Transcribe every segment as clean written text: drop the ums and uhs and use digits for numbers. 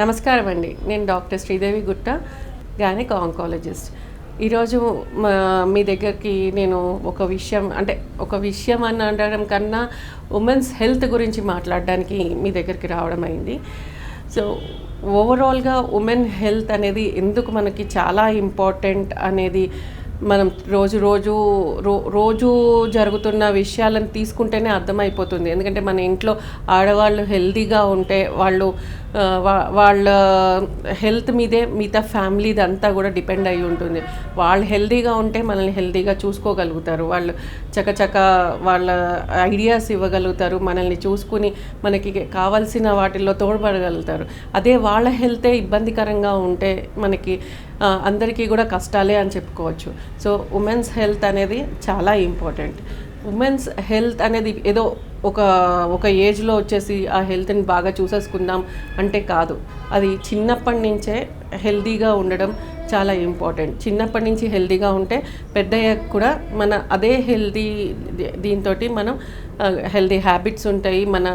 నమస్కారం అండి. నేను డాక్టర్ శ్రీదేవి గుట్ట, గైనక్ ఆంకాలజిస్ట్. ఈరోజు మీ దగ్గరికి నేను ఒక విషయం అని అనడం కన్నా ఉమెన్స్ హెల్త్ గురించి మాట్లాడడానికి మీ దగ్గరికి రావడం అయింది. సో ఓవరాల్గా ఉమెన్ హెల్త్ అనేది ఎందుకు మనకి చాలా ఇంపార్టెంట్ అనేది మనం రోజు జరుగుతున్న విషయాలను తీసుకుంటేనే అర్థమైపోతుంది. ఎందుకంటే మన ఇంట్లో ఆడవాళ్ళు హెల్తీగా ఉంటే వాళ్ళ హెల్త్ మీదే మిగతా ఫ్యామిలీది అంతా కూడా డిపెండ్ అయి ఉంటుంది. వాళ్ళు హెల్తీగా ఉంటే మనల్ని హెల్తీగా చూసుకోగలుగుతారు, వాళ్ళు చకచక వాళ్ళ ఐడియాస్ ఇవ్వగలుగుతారు, మనల్ని చూసుకుని మనకి కావాల్సిన వాటిల్లో తోడ్పడగలుగుతారు. అదే వాళ్ళ హెల్తే ఇబ్బందికరంగా ఉంటే మనకి అందరికీ కూడా కష్టాలే అని చెప్పుకోవచ్చు. సో ఉమెన్స్ హెల్త్ అనేది చాలా ఇంపార్టెంట్. ఉమెన్స్ హెల్త్ అనేది ఏదో ఒక ఏజ్లో వచ్చేసి ఆ హెల్త్ని బాగా చూసేసుకుందాం అంటే కాదు. అది చిన్నప్పటి నుంచే హెల్తీగా ఉండడం చాలా ఇంపార్టెంట్. చిన్నప్పటి నుంచి హెల్తీగా ఉంటే పెద్దయ్యాక కూడా మన అదే దీంతో మనం హెల్తీ హ్యాబిట్స్ ఉంటాయి. మన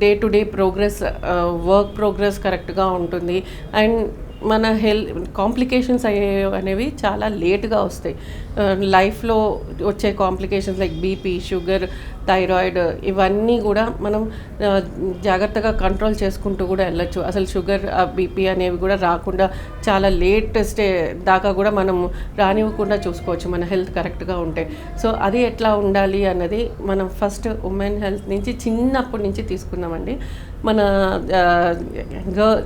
day to day work progress కరెక్ట్గా ఉంటుంది. అండ్ మన కాంప్లికేషన్స్ అనేవి చాలా లేట్గా వస్తాయి. లైఫ్లో వచ్చే complications like BP, sugar, thyroid ఇవన్నీ కూడా మనం జాగ్రత్తగా కంట్రోల్ చేసుకుంటూ కూడా వెళ్ళచ్చు. అసలు షుగర్, బీపీ అనేవి కూడా రాకుండా చాలా లేట్ దాకా కూడా మనం రానివ్వకుండా చూసుకోవచ్చు మన హెల్త్ కరెక్ట్గా ఉంటే. సో అది ఎట్లా ఉండాలి అన్నది మనం ఫస్ట్ ఉమెన్ హెల్త్ నుంచి చిన్నప్పటి నుంచి తీసుకుందామండి. మన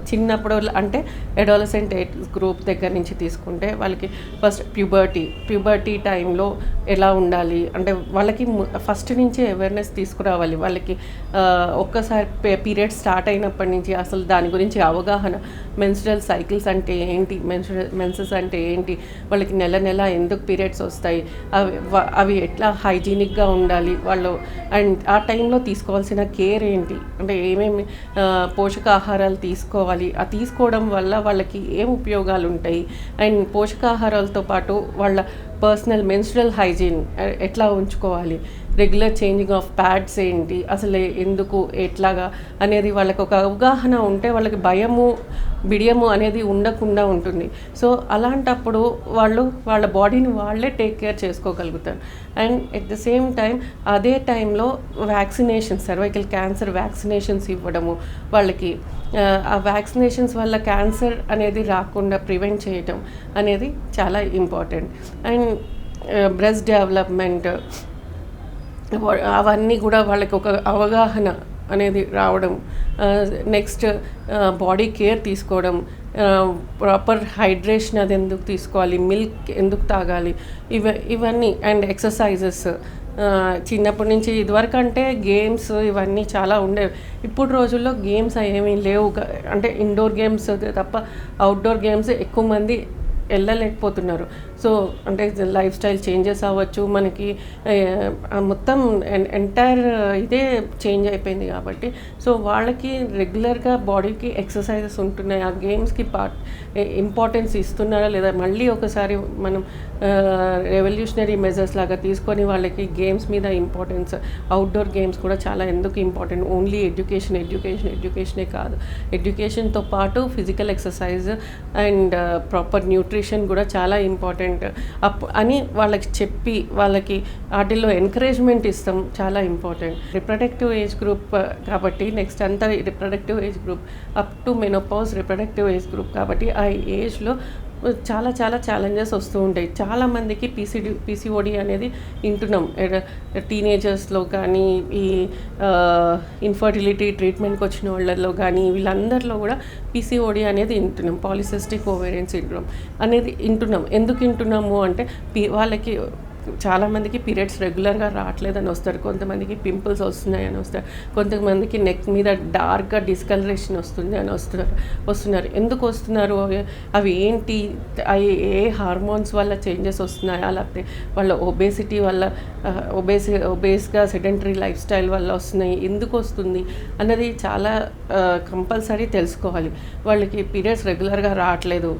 చిన్నప్పుడు అంటే అడాలసెంట్ ఏజ్ గ్రూప్ దగ్గర నుంచి తీసుకుంటే వాళ్ళకి ఫస్ట్ ప్యూబర్టీ టైంలో ఎలా ఉండాలి అంటే వాళ్ళకి ఫస్ట్ నుంచి అవేర్నెస్ తీసుకురావాలి. వాళ్ళకి ఒక్కసారి పీరియడ్ స్టార్ట్ అయినప్పటి నుంచి అసలు దాని గురించి అవగాహన, మెన్స్ట్రల్ సైకిల్స్ అంటే ఏంటి, మెన్సెస్ అంటే ఏంటి, వాళ్ళకి నెల నెల ఎందుకు పీరియడ్స్ వస్తాయి, అవి ఎట్లా హైజీనిక్గా ఉండాలి వాళ్ళు, అండ్ ఆ టైంలో తీసుకోవాల్సిన కేర్ ఏంటి, అంటే ఏమేమి పోషకాహారాలు తీసుకోవాలి, ఆ తీసుకోవడం వల్ల వాళ్ళకి ఏం ఉపయోగాలు ఉంటాయి, అండ్ పోషకాహారాలతో పాటు వాళ్ళ పర్సనల్ మెన్స్ట్రల్ హైజీన్ ఎట్లా ఉంచుకోవాలి, రెగ్యులర్ చేంజింగ్ ఆఫ్ ప్యాడ్స్ ఏంటి, అసలు ఎందుకు ఎట్లాగా అనేది వాళ్ళకి ఒక అవగాహన ఉంటే వాళ్ళకి బిడియము అనేది ఉండకుండా ఉంటుంది. సో అలాంటప్పుడు వాళ్ళ బాడీని వాళ్ళే టేక్ కేర్ చేసుకోగలుగుతారు. And at the same time అదే టైంలో సర్వైకల్ క్యాన్సర్ వ్యాక్సినేషన్స్ ఇవ్వడము, వాళ్ళకి ఆ వ్యాక్సినేషన్స్ వల్ల క్యాన్సర్ అనేది రాకుండా ప్రివెంట్ చేయటం అనేది చాలా ఇంపార్టెంట్. అండ్ బ్రెస్ట్ డెవలప్మెంట్ అవన్నీ కూడా వాళ్ళకి ఒక అవగాహన అనేది రావడం. నెక్స్ట్ బాడీ కేర్ తీసుకోవడం, ప్రాపర్ హైడ్రేషన్ అది ఎందుకు తీసుకోవాలి, మిల్క్ ఎందుకు తాగాలి, ఇవన్నీ. అండ్ ఎక్సర్సైజెస్ చిన్నప్పటి నుంచి ఇదివరకు అంటే గేమ్స్ ఇవన్నీ చాలా ఉండేవి. ఇప్పుడు రోజుల్లో గేమ్స్ ఏమీ లేవు. అంటే ఇండోర్ గేమ్స్ తప్ప అవుట్డోర్ గేమ్స్ ఎక్కువ మంది వెళ్ళలేకపోతున్నారు. సో అంటే లైఫ్ స్టైల్ చేంజెస్ అవ్వచ్చు, మనకి మొత్తం ఎంటైర్ ఇదే చేంజ్ అయిపోయింది కాబట్టి సో వాళ్ళకి రెగ్యులర్గా బాడీకి ఎక్సర్సైజెస్ ఉంటున్నాయి. ఆ గేమ్స్కి ఇంపార్టెన్స్ ఇస్తున్నారా లేదా, మళ్ళీ ఒకసారి మనం రెవల్యూషనరీ మెజర్స్ లాగా తీసుకొని వాళ్ళకి గేమ్స్ మీద ఇంపార్టెన్స్, అవుట్డోర్ గేమ్స్ కూడా చాలా ఎందుకు ఇంపార్టెంట్, ఓన్లీ ఎడ్యుకేషనే కాదు, ఎడ్యుకేషన్తో పాటు physical exercise and proper nutrition కూడా చాలా ఇంపార్టెంట్ అని వాళ్ళకి చెప్పి వాళ్ళకి వాటిల్లో ఎంకరేజ్మెంట్ ఇస్తాం చాలా ఇంపార్టెంట్. రిప్రొడక్టివ్ ఏజ్ గ్రూప్ కాబట్టి నెక్స్ట్ అంతా reproductive age group up to menopause reproductive age group కాబట్టి ఆ ఏజ్లో చాలా చాలా ఛాలెంజెస్ వస్తూ ఉంటాయి. చాలామందికి పీసీఓడి అనేది వింటున్నాం. టీనేజర్స్లో కానీ ఈ ఇన్ఫర్టిలిటీ ట్రీట్మెంట్కి వచ్చిన వాళ్ళలో కానీ వీళ్ళందరిలో కూడా పీసీఓడి అనేది వింటున్నాం. పాలిసిస్టిక్ ఓవేరియన్ సిండ్రోమ్ అనేది వింటున్నాం. ఎందుకు వింటున్నాము అంటే వాళ్ళకి చాలామందికి పీరియడ్స్ రెగ్యులర్గా రావట్లేదని వస్తారు, కొంతమందికి పింపుల్స్ వస్తున్నాయని వస్తారు, కొంతమందికి నెక్ మీద డార్క్గా డిస్కలరేషన్ వస్తుంది అని వస్తున్నారు. ఎందుకు వస్తున్నారు, అవి ఏంటి, అవి ఏ హార్మోన్స్ వల్ల చేంజెస్ వస్తున్నాయా, లేకపోతే వాళ్ళ ఒబేసిటీ వల్ల ఒబేస్గా సెడెంటరీ లైఫ్ స్టైల్ వల్ల వస్తున్నాయి, ఎందుకు వస్తుంది అన్నది చాలా కంపల్సరీ తెలుసుకోవాలి. వాళ్ళకి పీరియడ్స్ రెగ్యులర్గా రావట్లేదు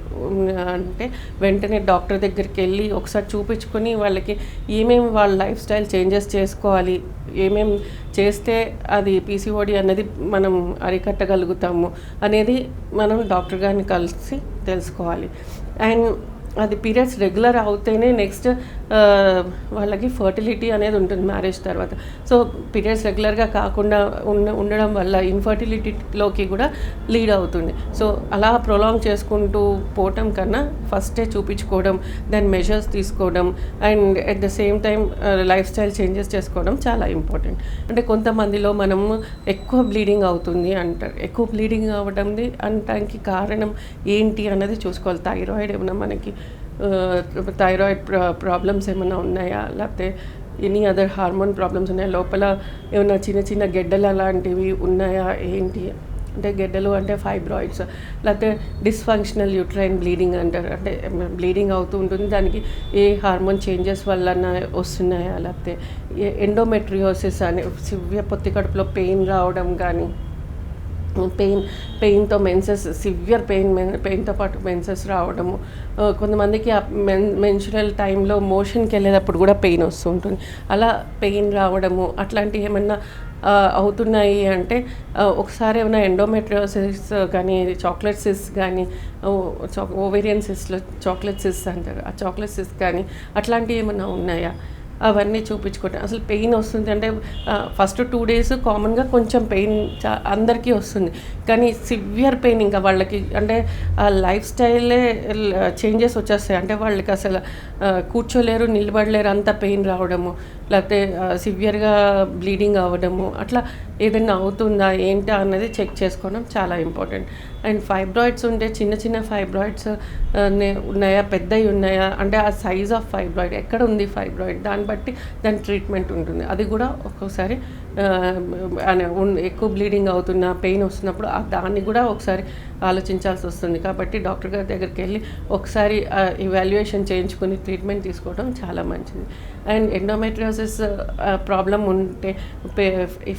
అంటే వెంటనే డాక్టర్ దగ్గరికి వెళ్ళి ఒకసారి చూపించుకొని వాళ్ళకి వాళ్ళకి ఏమేమి వాళ్ళ లైఫ్ స్టైల్ చేంజెస్ చేసుకోవాలి, ఏమేమి చేస్తే అది పీసీఓడి అనేది మనం అరికట్టగలుగుతాము అనేది మనం డాక్టర్ గారిని కలిసి తెలుసుకోవాలి. అండ్ అది పీరియడ్స్ రెగ్యులర్ అవుతేనే నెక్స్ట్ వాళ్ళకి ఫర్టిలిటీ అనేది ఉంటుంది మ్యారేజ్ తర్వాత. సో పీరియడ్స్ రెగ్యులర్గా కాకుండా ఉండడం వల్ల ఇన్ఫర్టిలిటీలోకి కూడా లీడ్ అవుతుంది. సో అలా ప్రొలాంగ్ చేసుకుంటూ పోవటం కన్నా ఫస్టే చూపించుకోవడం, దాని మెజర్స్ తీసుకోవడం and at the same time life style changes చేసుకోవడం చాలా ఇంపార్టెంట్. అంటే కొంతమందిలో మనము ఎక్కువ బ్లీడింగ్ అవుతుంది అంటారు. ఎక్కువ బ్లీడింగ్ అవ్వడంది అనడానికి కారణం ఏంటి అన్నది చూసుకోవాలి. థైరాయిడ్ ఏమన్నా మనకి థైరాయిడ్ ప్రాబ్లమ్స్ ఏమైనా ఉన్నాయా, లేకపోతే ఎనీ అదర్ హార్మోన్ ప్రాబ్లమ్స్ ఉన్నాయా, లోపల ఏమైనా చిన్న చిన్న గెడ్డలు అలాంటివి ఉన్నాయా ఏంటి. అంటే గెడ్డలు అంటే ఫైబ్రాయిడ్స్, లేకపోతే డిస్ఫంక్షనల్ యూట్రైన్ బ్లీడింగ్ అంటారు. అంటే బ్లీడింగ్ అవుతూ ఉంటుంది, దానికి ఏ హార్మోన్ చేంజెస్ వల్ల వస్తున్నాయా, లేకపోతే ఎండోమెట్రియోసిస్ అనే సివియర్ పొత్తి కడుపులో పెయిన్ రావడం కానీ, పెయిన్తో సివియర్ పెయిన్తో పాటు మెన్సెస్ రావడము, కొంతమందికి మెన్స్ట్రువల్ టైంలో మోషన్కి వెళ్ళేటప్పుడు కూడా పెయిన్ వస్తూ ఉంటుంది. అలా పెయిన్ రావడము అట్లాంటివి ఏమన్నా అవుతున్నాయి అంటే ఒకసారి ఏమైనా ఎండోమెట్రియోసిస్ కానీ, చాక్లెట్ సిస్ కానీ, ఓవేరియన్ సిస్లో చాక్లెట్ సిస్ అంటారు, ఆ చాక్లెట్ సిస్ కానీ అట్లాంటివి ఏమైనా ఉన్నాయా అవన్నీ చూపించుకుంటాం. అసలు పెయిన్ వస్తుంది అంటే ఫస్ట్ 2 days కామన్గా కొంచెం పెయిన్ అందరికీ వస్తుంది, కానీ సివియర్ పెయిన్ ఇంకా వాళ్ళకి అంటే ఆ లైఫ్ స్టైలే చేంజెస్ వచ్చేస్తాయి. అంటే వాళ్ళకి అసలు కూర్చోలేరు, నిలబడలేరు, అంత పెయిన్ రావడము, లేకపోతే సివియర్గా బ్లీడింగ్ అవ్వడము, అట్లా ఏదైనా అవుతుందా ఏంటా అన్నది చెక్ చేసుకోవడం చాలా ఇంపార్టెంట్. అండ్ ఫైబ్రాయిడ్స్ ఉంటే చిన్న చిన్న ఫైబ్రాయిడ్స్ ఉన్నాయా, పెద్దవి ఉన్నాయా, అంటే ఆ సైజ్ ఆఫ్ ఫైబ్రాయిడ్ ఎక్కడ ఉంది ఫైబ్రాయిడ్, దాన్ని బట్టి దాని ట్రీట్మెంట్ ఉంటుంది. అది కూడా ఒక్కొక్కసారి ఎక్కువ బ్లీడింగ్ అవుతున్న పెయిన్ వస్తున్నప్పుడు దాన్ని కూడా ఒకసారి ఆలోచించాల్సి వస్తుంది. కాబట్టి డాక్టర్ గారి దగ్గరికి వెళ్ళి ఒకసారి ఇవాల్యుయేషన్ చేయించుకుని ట్రీట్మెంట్ తీసుకోవడం చాలా మంచిది. అండ్ ఎండోమెట్రియోసిస్ ప్రాబ్లం ఉంటే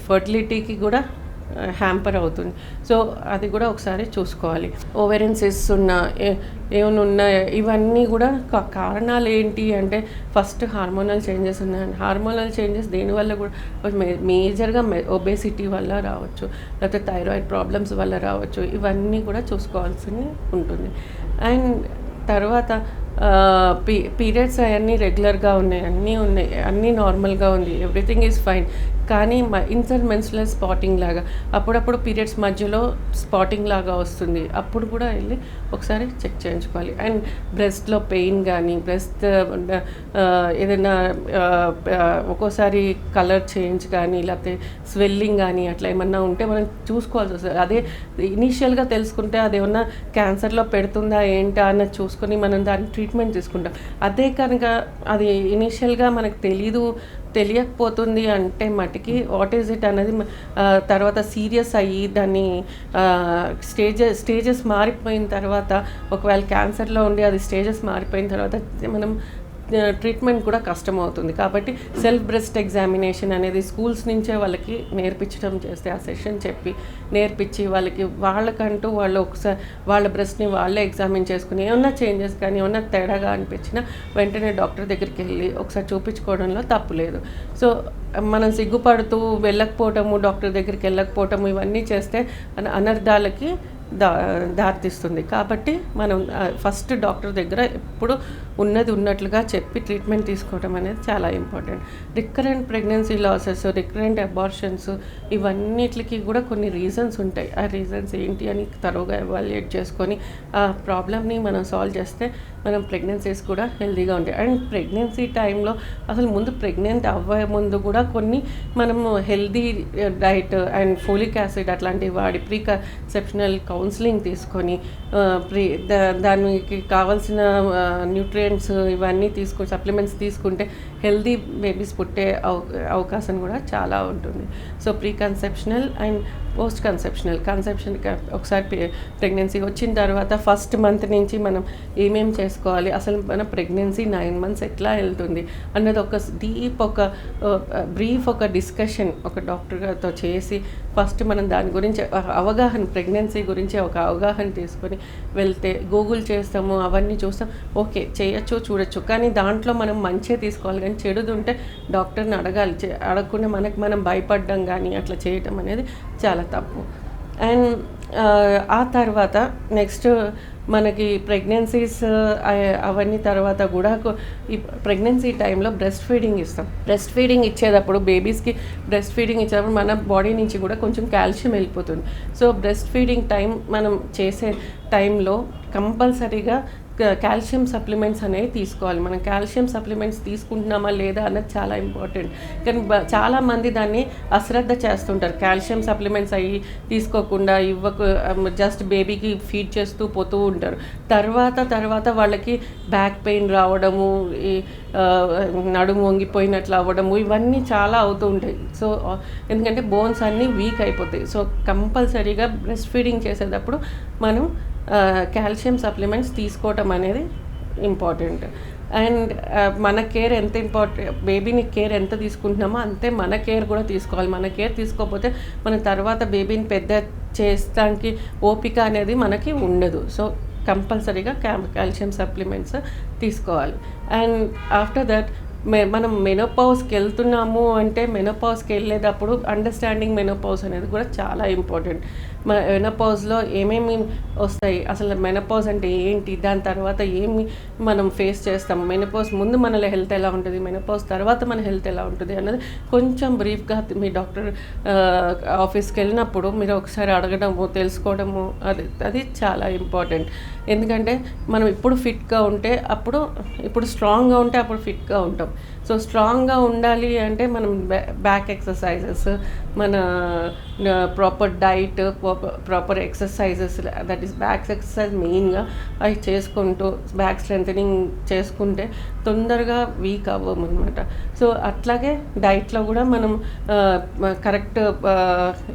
ఫర్టిలిటీకి కూడా హ్యాంపర్ అవుతుంది. సో అది కూడా ఒకసారి చూసుకోవాలి. ఓవేరియన్ సిస్ ఏమైనా ఉన్నాయా, ఇవన్నీ కూడా కారణాలు ఏంటి అంటే ఫస్ట్ హార్మోనల్ చేంజెస్ ఉన్నాయండి. హార్మోనల్ చేంజెస్ దేనివల్ల కూడా మేజర్గా ఒబేసిటీ వల్ల రావచ్చు, లేకపోతే థైరాయిడ్ ప్రాబ్లమ్స్ వల్ల రావచ్చు. ఇవన్నీ కూడా చూసుకోవాల్సి ఉంటుంది. అండ్ తర్వాత పీరియడ్స్ అవన్నీ రెగ్యులర్గా ఉన్నాయి, అన్నీ నార్మల్గా ఉంది, ఎవ్రీథింగ్ ఈజ్ ఫైన్. కానీ ఇన్సర్మెన్స్లర్ స్పాటింగ్ లాగా అప్పుడప్పుడు పీరియడ్స్ మధ్యలో స్పాటింగ్ లాగా వస్తుంది, అప్పుడు కూడా వెళ్ళి ఒకసారి చెక్ చేయించుకోవాలి. అండ్ బ్రెస్ట్లో పెయిన్ కానీ, బ్రెస్ట్ ఏదైనా ఒక్కోసారి కలర్ చేంజ్ కానీ, లేకపోతే స్వెల్లింగ్ కానీ అట్లా ఏమన్నా ఉంటే మనం చూసుకోవాల్సి వస్తుంది. అదే ఇనీషియల్గా తెలుసుకుంటే అది ఏమన్నా క్యాన్సర్లో పెడుతుందా ఏంటా అన్నది చూసుకొని మనం దాని ట్రీట్మెంట్ తీసుకుంటాం. అదే కనుక అది ఇనీషియల్గా మనకు తెలియకపోతుంది అంటే మటుకి వాట్ ఈజ్ ఇట్ అనేది తర్వాత సీరియస్ అయ్యి దాన్ని స్టేజెస్ మారిపోయిన తర్వాత, ఒకవేళ క్యాన్సర్లో ఉండి అది స్టేజెస్ మారిపోయిన తర్వాత మనం ట్రీట్మెంట్ కూడా కష్టమవుతుంది. కాబట్టి సెల్ఫ్ బ్రెస్ట్ ఎగ్జామినేషన్ అనేది స్కూల్స్ నుంచే వాళ్ళకి నేర్పించడం చేస్తే, ఆ సెషన్ చెప్పి నేర్పించి వాళ్ళకంటూ వాళ్ళు ఒకసారి వాళ్ళ బ్రెస్ట్ని వాళ్ళే ఎగ్జామిన్ చేసుకుని ఏమన్నా చేంజెస్ కానీ ఏమన్నా తేడాగా అనిపించినా వెంటనే డాక్టర్ దగ్గరికి వెళ్ళి ఒకసారి చూపించుకోవడంలో తప్పు లేదు. సో మనం సిగ్గుపడుతూ వెళ్ళకపోవటము, డాక్టర్ దగ్గరికి వెళ్ళకపోవటము ఇవన్నీ చేస్తే అనర్థాలకి దారితీస్తుంది. కాబట్టి మనం ఫస్ట్ డాక్టర్ దగ్గర ఎప్పుడు ఉన్నట్లుగా చెప్పి ట్రీట్మెంట్ తీసుకోవడం అనేది చాలా important. Recurrent pregnancy losses, recurrent abortions ఇవన్నిటికి కూడా కొన్ని రీజన్స్ ఉంటాయి. ఆ రీజన్స్ ఏంటి అని తరోగా ఎవాల్యుయేట్ చేసుకొని ఆ ప్రాబ్లమ్ని మనం సాల్వ్ చేస్తే మనం ప్రెగ్నెన్సీస్ కూడా హెల్తీగా ఉంటాయి. అండ్ ప్రెగ్నెన్సీ టైంలో అసలు ముందు ప్రెగ్నెంట్ అవ్వే ముందు కూడా కొన్ని మనము healthy diet and folic acid అట్లాంటివి వాడి ప్రీ కన్సెప్షనల్ కౌన్సిలింగ్ తీసుకొని దానికి కావాల్సిన న్యూట్రియంట్స్ ఇవన్నీ సప్లిమెంట్స్ తీసుకుంటే హెల్తీ బేబీస్ పుట్టే అవకాశం కూడా చాలా ఉంటుంది. So pre conceptional and post conception ఒకసారి ప్రెగ్నెన్సీ వచ్చిన తర్వాత ఫస్ట్ మంత్ నుంచి మనం ఏమేం చేసుకోవాలి, అసలు మన ప్రెగ్నెన్సీ 9 మంత్స్ ఎట్లా వెళ్తుంది అన్నది ఒక బ్రీఫ్ ఒక డిస్కషన్ ఒక డాక్టర్ గారితో చేసి ఫస్ట్ మనం దాని గురించి అవగాహన, ప్రెగ్నెన్సీ గురించి ఒక అవగాహన తీసుకొని వెళ్తే, గూగుల్ చేస్తాము, అవన్నీ చూస్తాం, ఓకే చేయొచ్చు చూడొచ్చు, కానీ దాంట్లో మనం మంచిగా తీసుకోవాలి, కానీ చెడుది ఉంటే డాక్టర్ని అడగాలి. అడగకుండా మనం భయపడడం కానీ అట్లా చేయటం అనేది చాలా తప్పు. అండ్ ఆ తర్వాత నెక్స్ట్ మనకి ప్రెగ్నెన్సీస్ అవన్నీ తర్వాత కూడా ఈ ప్రెగ్నెన్సీ టైంలో బ్రెస్ట్ ఫీడింగ్ ఇస్తాం. బ్రెస్ట్ ఫీడింగ్ ఇచ్చేటప్పుడు బేబీస్కి బ్రెస్ట్ ఫీడింగ్ ఇచ్చేటప్పుడు మన బాడీ నుంచి కూడా కొంచెం కాల్షియం వెళ్ళిపోతుంది. సో బ్రెస్ట్ ఫీడింగ్ టైం మనం చేసే టైంలో కంపల్సరీగా కాల్షియం సప్లిమెంట్స్ అనేవి తీసుకోవాలి. మనం కాల్షియం సప్లిమెంట్స్ తీసుకుంటున్నామా లేదా అన్నది చాలా ఇంపార్టెంట్. కానీ చాలామంది దాన్ని అశ్రద్ధ చేస్తుంటారు. కాల్షియం సప్లిమెంట్స్ అవి తీసుకోకుండా జస్ట్ బేబీకి ఫీడ్ చేస్తూ పోతూ ఉంటారు. తర్వాత వాళ్ళకి బ్యాక్ పెయిన్ రావడము, ఈ నడుము వంగిపోయినట్లు అవ్వడము, ఇవన్నీ చాలా అవుతూ ఉంటాయి. సో ఎందుకంటే బోన్స్ అన్నీ వీక్ అయిపోతాయి. సో కంపల్సరీగా బ్రెస్ట్ ఫీడింగ్ చేసేటప్పుడు మనం కాల్షియం సప్లిమెంట్స్ తీసుకోవటం అనేది ఇంపార్టెంట్. అండ్ మన కేర్ ఎంత ఇంపార్టెంట్, బేబీని కేర్ ఎంత తీసుకుంటున్నామో అంతే మన కేర్ కూడా తీసుకోవాలి. మన కేర్ తీసుకోకపోతే మన తర్వాత బేబీని పెద్ద చేస్తానికి ఓపిక అనేది మనకి ఉండదు. సో కంపల్సరీగా కాల్షియం సప్లిమెంట్స్ తీసుకోవాలి. అండ్ ఆఫ్టర్ దట్ మనం మెనోపౌస్కి వెళ్తున్నాము అంటే మెనోపౌస్కి వెళ్ళేటప్పుడు అండర్స్టాండింగ్ మెనోపౌస్ అనేది కూడా చాలా ఇంపార్టెంట్. మెనోపౌస్లో ఏమేమి వస్తాయి, అసలు మెనోపౌస్ అంటే ఏంటి, దాని తర్వాత ఏమి మనం ఫేస్ చేస్తాం, మెనోపౌస్ ముందు మన హెల్త్ ఎలా ఉంటుంది, మెనోపౌస్ తర్వాత మన హెల్త్ ఎలా ఉంటుంది అన్నది కొంచెం బ్రీఫ్గా మీ డాక్టర్ ఆఫీస్కి వెళ్ళినప్పుడు మీరు ఒకసారి అడగడము, తెలుసుకోవడము, అది చాలా ఇంపార్టెంట్. ఎందుకంటే మనం ఇప్పుడు ఫిట్గా ఉంటే ఇప్పుడు స్ట్రాంగ్గా ఉంటే అప్పుడు ఫిట్గా ఉంటాం. సో స్ట్రాంగ్గా ఉండాలి అంటే మనం బ్యాక్ ఎక్సర్సైజెస్, మన proper diet, proper exercises, that is back exercise మెయిన్గా అవి చేసుకుంటూ బ్యాక్ స్ట్రెంథనింగ్ చేసుకుంటే తొందరగా వీక్ అవ్వము అనమాట. సో అట్లాగే డైట్లో కూడా మనం కరెక్ట్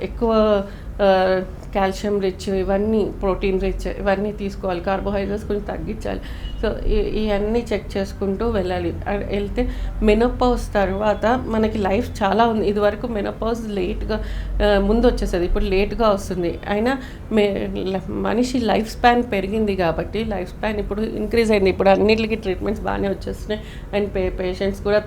ఎక్కువ కాల్షియం రిచ్, ఇవన్నీ ప్రోటీన్ రిచ్ ఇవన్నీ తీసుకోవాలి. కార్బోహైడ్రేట్స్ కొంచెం తగ్గించాలి. సో ఇవన్నీ చెక్ చేసుకుంటూ వెళ్తే మెనోపౌస్ తర్వాత మనకి లైఫ్ చాలా ఉంది. ఇదివరకు మెనోపౌస్ లేట్గా ముందు వచ్చేసేది, ఇప్పుడు లేట్గా వస్తుంది. అయినా మనిషి లైఫ్ స్పాన్ పెరిగింది కాబట్టి లైఫ్ స్పాన్ ఇప్పుడు ఇంక్రీజ్ అయింది. ఇప్పుడు అన్నిటికీ ట్రీట్మెంట్స్ బాగానే వచ్చేస్తున్నాయి. అండ్ పేషెంట్స్ కూడా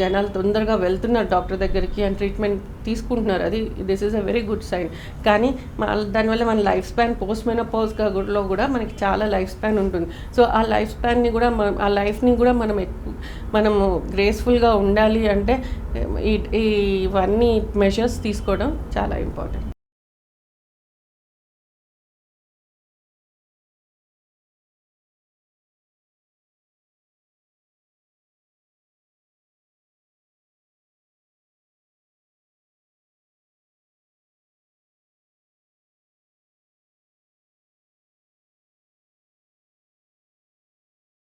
జనాలు తొందరగా వెళ్తున్నారు డాక్టర్ దగ్గరికి అండ్ ట్రీట్మెంట్ తీసుకుంటున్నారు. This is a very good sign. కానీ దానివల్ల మన లైఫ్ స్పాన్ పోస్ట్ మెనోపౌస్లో కూడా మనకి చాలా లైఫ్ స్పాన్ ఉంటుంది. సో ఆ లైఫ్ స్పాన్ని కూడా ఆ లైఫ్ని కూడా మనము గ్రేస్ఫుల్గా ఉండాలి అంటే ఇవన్నీ మెజర్స్ తీసుకోవడం చాలా ఇంపార్టెంట్.